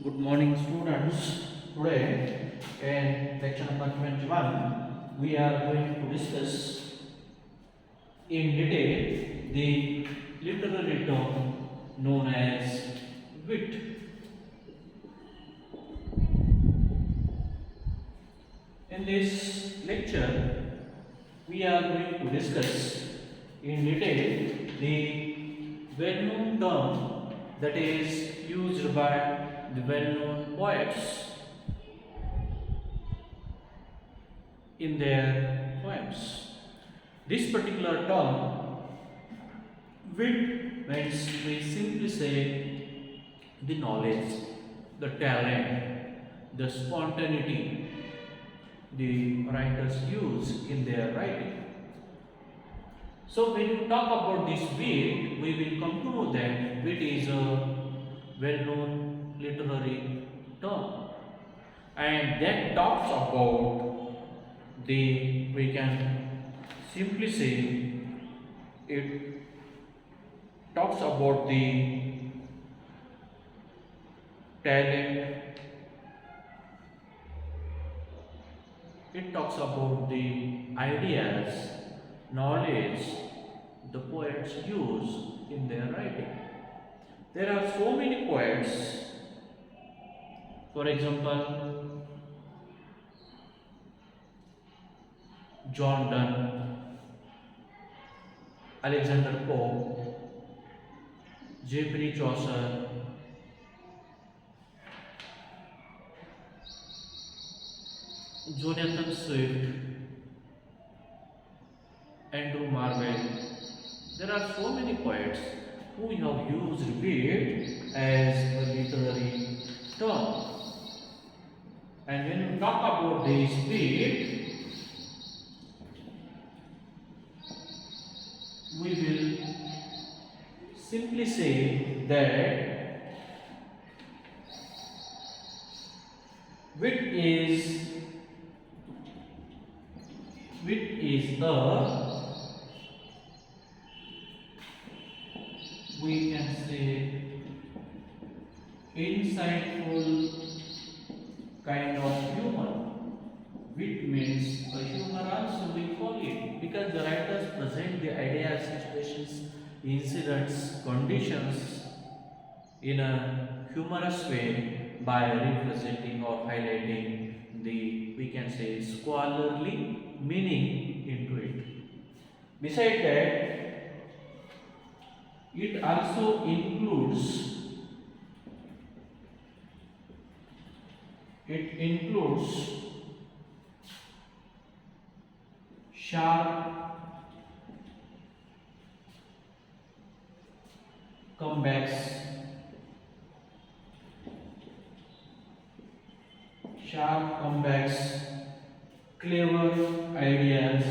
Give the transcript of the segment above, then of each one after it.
Good morning, students. Today, in lecture number 21, we are going to discuss in detail the literary term known as wit. In this lecture, we are going to discuss in detail the well-known term that is used by the well-known poets in their poems. This particular term, wit, means we simply say the knowledge, the talent, the spontaneity the writers use in their writing. So when you talk about this wit, we will come to know that wit is a well-known literary term, and that talks about the, we can simply say, it talks about the talent, it talks about the ideas, knowledge the poets use in their writing. There are so many poets, for example, John Donne, Alexander Pope, Geoffrey Chaucer, Jonathan Swift, Andrew Marvell. There are so many poets who have used wit as a literary term. And when you talk about this wit, we will simply say that wit is a, we can say, insightful kind of humor. Wit means a humor also we call it, because the writers present the ideas, situations, incidents, conditions in a humorous way by representing or highlighting the, we can say, scholarly meaning into it. Besides that, it also includes sharp comebacks, clever ideas,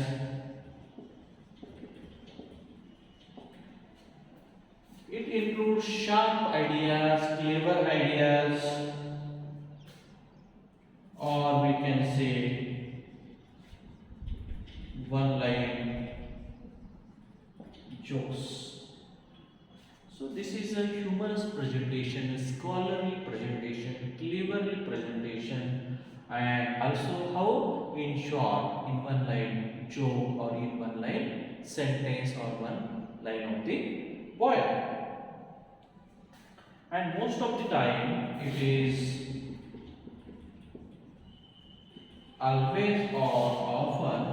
it includes sharp ideas, clever ideas, or we can say one line jokes. So this is a humorous presentation, a scholarly presentation, cleverly presentation, and also how in short, in one line joke or in one line sentence or one line of the poem. And most of the time it is always or often,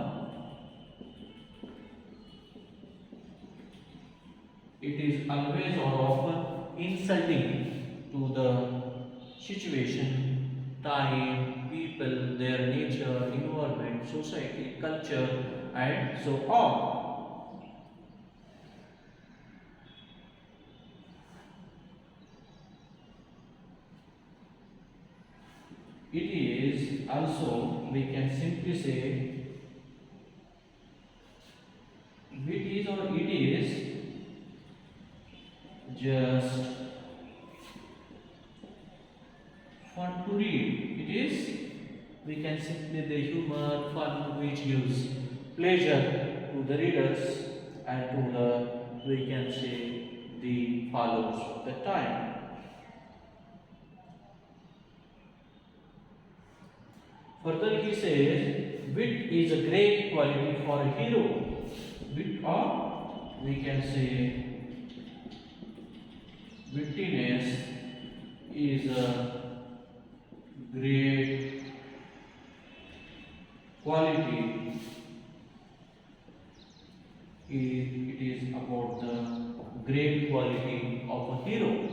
it is always or often insulting to the situation, time, people, their nature, environment, society, culture, and so on. It is also, we can simply say, it is just fun to read. It is, we can simply, the humor, fun, which gives pleasure to the readers and to the, we can say, the followers of the time. Further he says, wit is a great quality for a hero. Wit, or we can say wittiness is a great quality. It is about the great quality of a hero.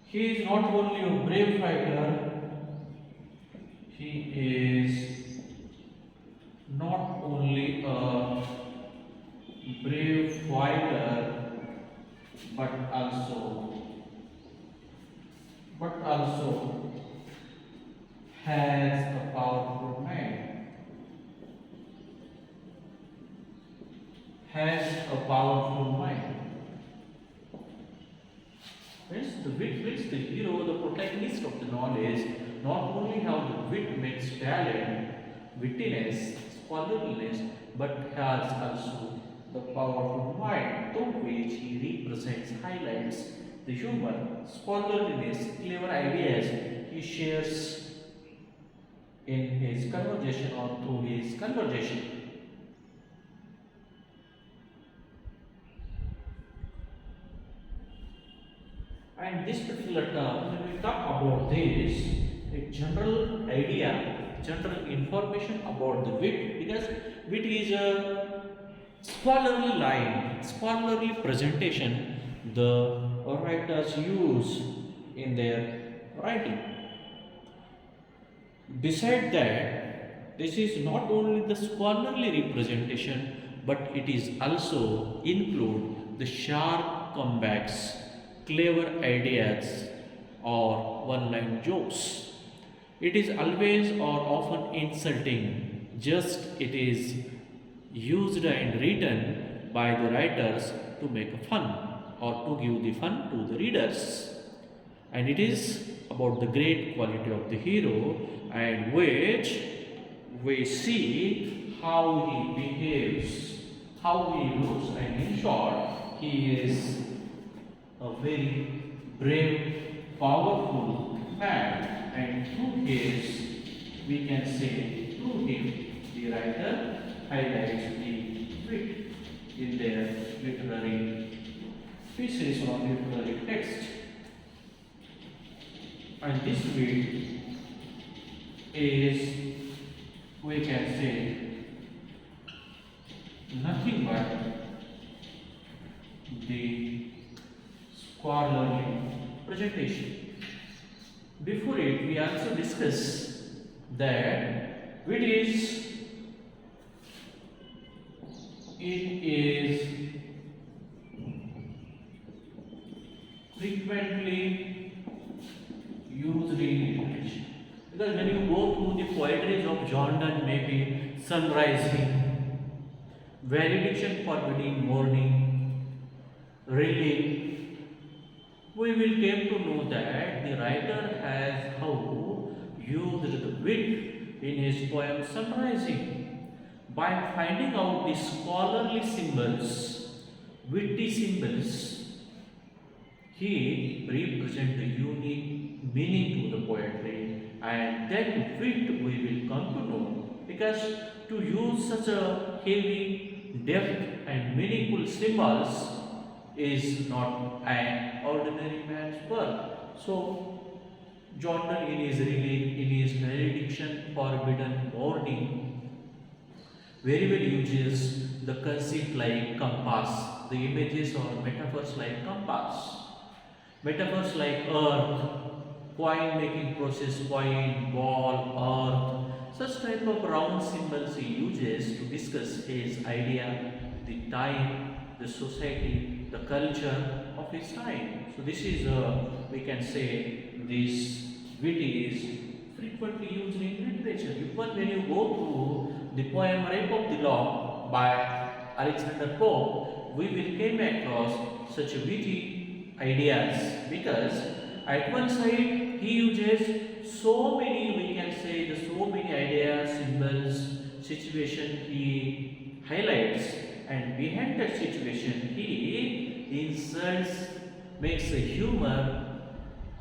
He is not only a brave fighter, he is not only a brave fighter, but also has a powerful mind. Has a powerful mind. Yes, the wit makes the hero, the protagonist of the knowledge, not only have the wit makes talent, wittiness, scholarliness, but has also the powerful mind through which he represents, highlights the humor, scholarliness, clever ideas he shares in his conversation or through his conversation. And this particular term, when we talk about this, a general idea, general information about the wit, because wit is a scholarly line, scholarly presentation the writers use in their writing. Beside that, this is not only the scholarly representation, but it is also include the sharp comebacks, clever ideas, or one-line jokes. It is always or often insulting, just it is used and written by the writers to make fun or to give the fun to the readers. And it is about the great quality of the hero, and which we see how he behaves, how he looks, and in short, he is a very brave, powerful man, and through his, we can say, through him, the writer highlights the wit in their literary pieces or literary text. And this wit is, we can say, nothing but the scholarly presentation. Before it, we also discussed that it is frequently used in literature. Because when you go through the poetries of John Donne, maybe sun rising, valediction forbidding morning, really, we will came to know that the writer has how used the wit in his poem Sunrising by finding out the scholarly symbols, witty symbols. He represents a unique meaning to the poetry, and that wit we will come to know, because to use such a heavy, depth, and meaningful symbols is not an ordinary man's work. So, John Donne in his valediction forbidden morning, very well uses the conceit like compass, the images or metaphors like compass. Metaphors like earth, coin making process, coin, ball, earth, such type of round symbols he uses to discuss his idea, the time, the society, the culture of his time. So this is, we can say, this wit is frequently used in literature. Even when you go through the poem Rape of the Lock by Alexander Pope, we will came across such witty ideas, because at one side he uses so many, we can say, the so many ideas, symbols, situation he highlights, and behind that situation he insults, makes a humor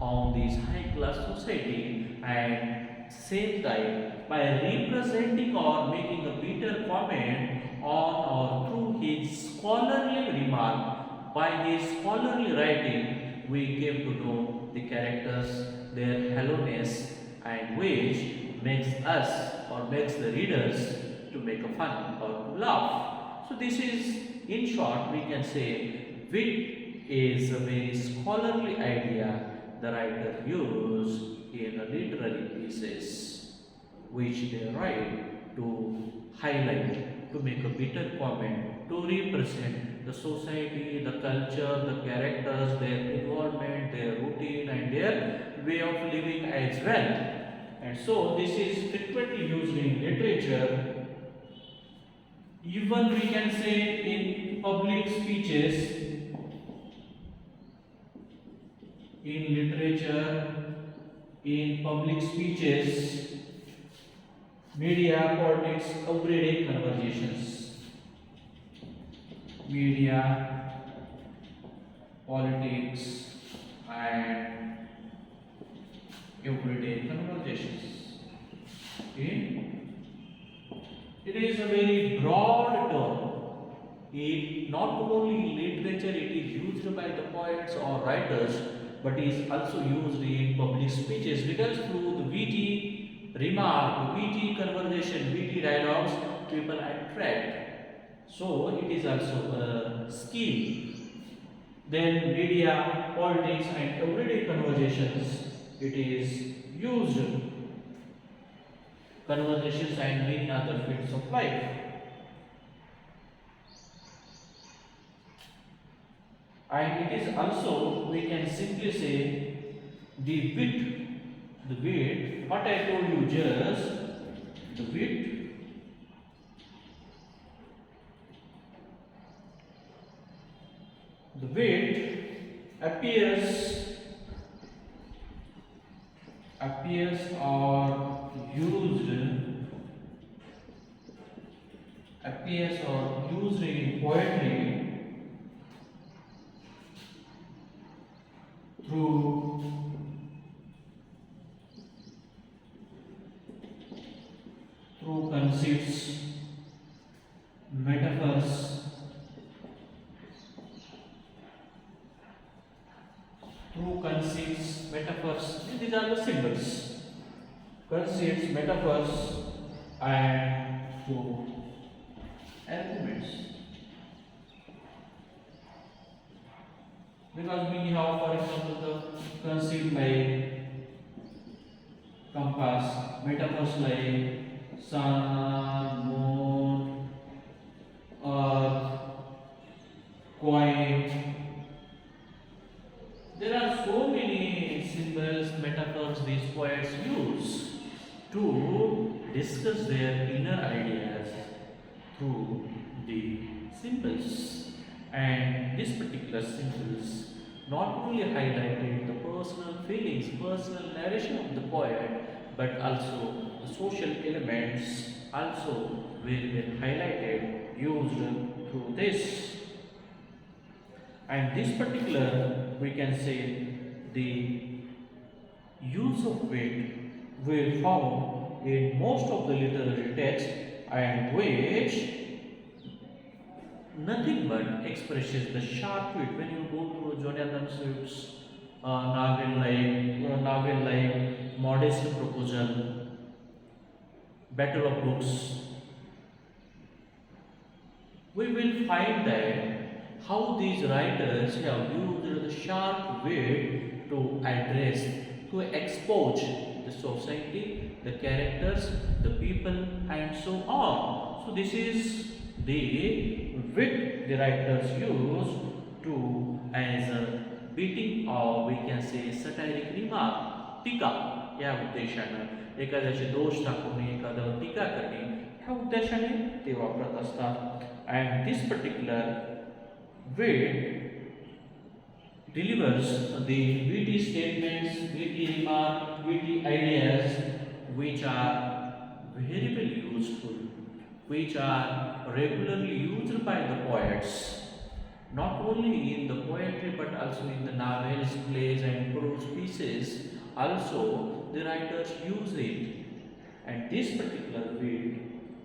on this high class society, and same time by representing or making a bitter comment on or through his scholarly remark, by his scholarly writing, we came to know the characters, their hollowness, and which makes us or makes the readers to make a fun or to laugh. So this is, in short, we can say wit is a very scholarly idea the writer used in the literary pieces which they write to highlight, to make a bitter comment, to represent the society, the culture, the characters, their involvement, their routine, and their way of living as well. And so this is frequently used in literature. Even we can say in public speeches, in literature, in public speeches, media, politics, everyday conversations. Media, politics, and everyday conversations. Okay? It is a very broad term. It not only in literature it is used by the poets or writers, but is also used in public speeches, because through the witty remark, witty conversation, witty dialogues, people attract. So it is also a skill. Then media, politics, and everyday conversations, it is used conversations and many other fields of life. And it is also, we can simply say, the wit, what I told you just, the wit appears or used in poetry through conceits, metaphors, these are the symbols, conceits, metaphors, and through arguments. Because we have, for example, the conceit like compass, metaphors like sun, moon, earth, coin. There are so many symbols, metaphors these poets use to discuss their inner ideas through the symbols. And these particular symbols not only highlighted the personal feelings, personal narration of the poet, but also the social elements also will be highlighted, used through this. And this particular, we can say, the use of wit will found in most of the literary text, and which nothing but expresses the sharp wit. When you go through Jonathan Swift's novel like Modest Proposal, Battle of Books, we will find that how these writers have used the sharp wit to address, to expose the society, the characters, the people, and so on. So this is the wit the writers use to as a beating, or we can say satiric remark, टीका या उद्देशानं एखाद्याचे दोष दाखवणे, एखाद्यावर टीका करणे ह्या उद्देशाने ते वापरत असतात. And this particular wit delivers the witty statements, witty remark, witty ideas which are very well useful, which are regularly used by the poets, Not only in the poetry but also in the novels, plays, and prose pieces, also the writers use it. And this particular way,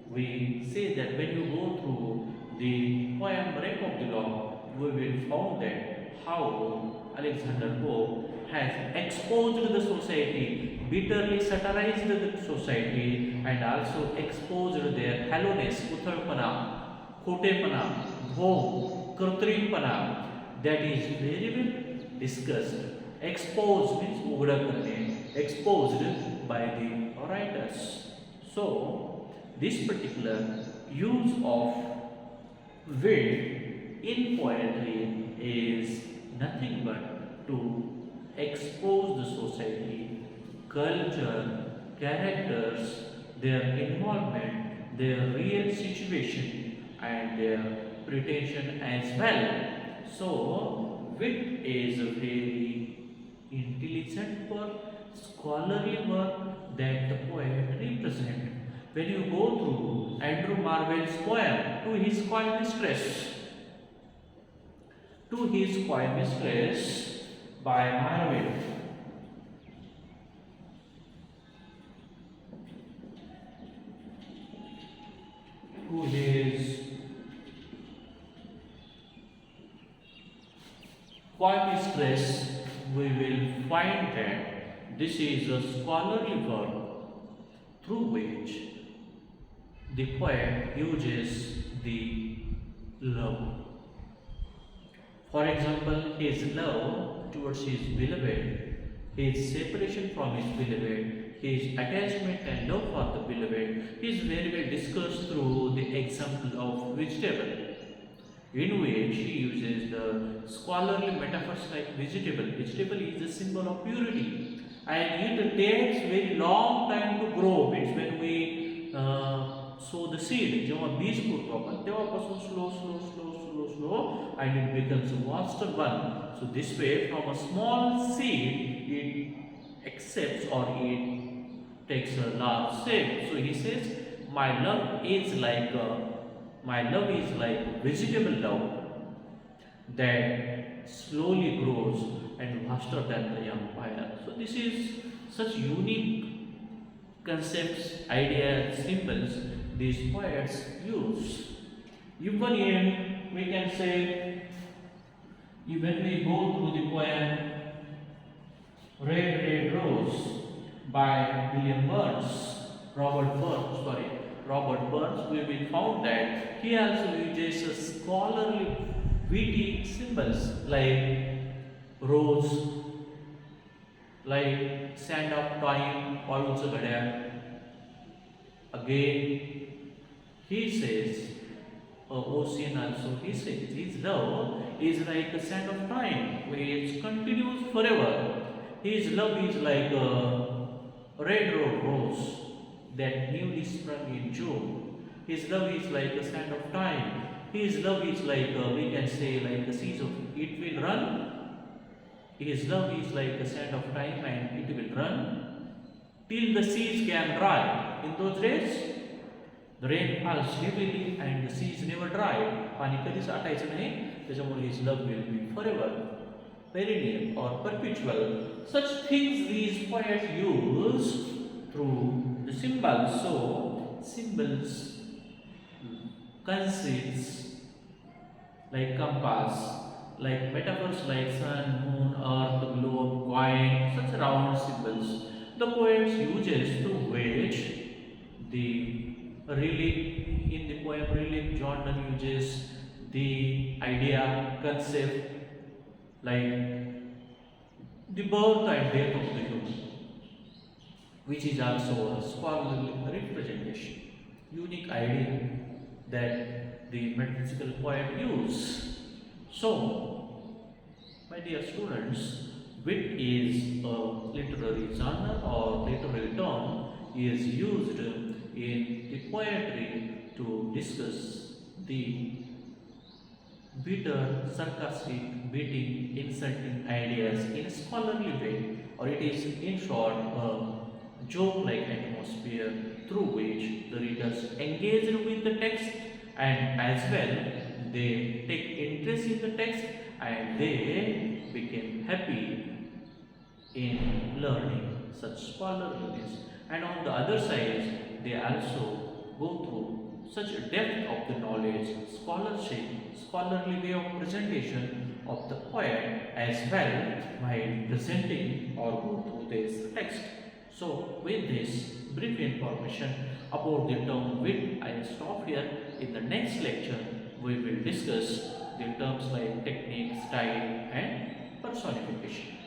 we say that when you go through the poem Break of the Law, we will find that how Alexander Pope has exposed the society, bitterly satirized the society, and also exposed their hollowness, uthalpana, khotepana, bhog, कृत्रिमपना, that is very well discussed. Exposed means उघड़ा करने, exposed by the writers. So this particular use of wit in poetry is nothing but to expose the society, culture, characters, their involvement, their real situation, and their pretension as well. So wit is a very intelligent work, scholarly work that the poet represent. When you go through Andrew Marvell's poem to his coy mistress by Marvell, to his coy mistress, we will find that this is a scholarly work through which the poet uses the love. For example, his love towards his beloved, his separation from his beloved, his attachment and love for the beloved is very well discussed through the example of vegetable, in which he uses the scholarly metaphors like vegetable. Vegetable is a symbol of purity, and it takes very long time to grow. Means when we sow the seed, जेव्हा बीज पुरतो आपण तेव्हापासून slow and it becomes a vaster one. So this way, from a small seed, it accepts or it takes a large shape. So he says, my love is like vegetable love that slowly grows and vaster than the young fire. So this is such unique concepts, ideas, symbols these poets use. Even in, we can say, when we go through the poem Red Red Rose by Robert Burns, we will find that he also uses scholarly witty symbols like rose, like sand of time, पाळूचं घड्याळ. Again, he says, ocean also, he says, his love is like a sand of time, which continues forever. His love is like a red rose that newly sprung in June. His love is like a sand of time. His love is like, we can say, like a season. It will run. His love is like a sand of time and it will run till the seas can dry. In those days, the rain falls heavily and the seas never dry. पाणी कधीच आटायचं नाही, त्याच्यामुळे his love will be forever, perennial or perpetual. Such things these poets use through the symbols. So symbols, conceits like compass, like metaphors like sun, moon, earth, globe, coin, such round symbols the poets uses through which the relief, in the poem Relief, John Donne uses the idea, concept like the birth and death of the human, which is also a scholarly representation, unique idea that the metaphysical poet use. So, my dear students, wit is a literary genre or literary term is used in the poetry to discuss the bitter, sarcastic, biting, insulting ideas in a scholarly way, or it is in short a joke-like atmosphere through which the readers engage with the text and as well they take interest in the text and they became happy in learning such scholarliness. And on the other side, they also go through such a depth of the knowledge, scholarship, scholarly way of presentation of the poet as well while presenting or go through this text. So, with this brief information about the term wit, I stop here. In the next lecture, we will discuss the terms like technique, style, and personification.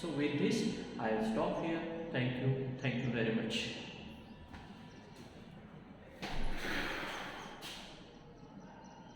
So with this, I will stop here. Thank you. Thank you very much.